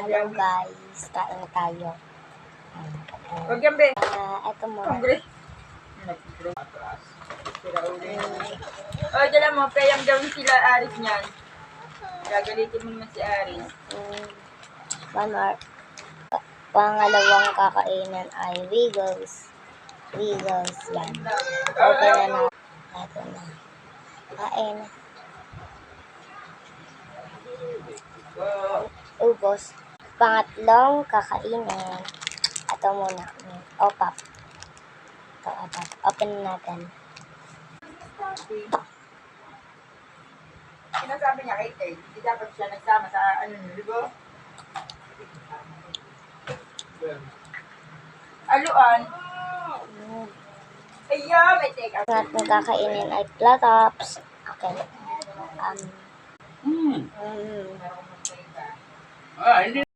Hello guys, kain na tayo. Huwag yan, be. Ito muna. Hungry. Dala mo, payang daw sila Aris niyan. Gagalitin mo naman si Aris. One more. Pangalawang kakainan ay Wiggles. Wiggles yan. Okay na na. Ito na. Kain. Ubos. Pangatlong kakainin. Ito muna. Opap. Ito, opap. Open natin. Sinasabi niya kay Tay, hindi dapat siya nagsama sa di ba? Aluan. Ayun, may take out. Pangatlong kakainin ay platops. Okay. Hindi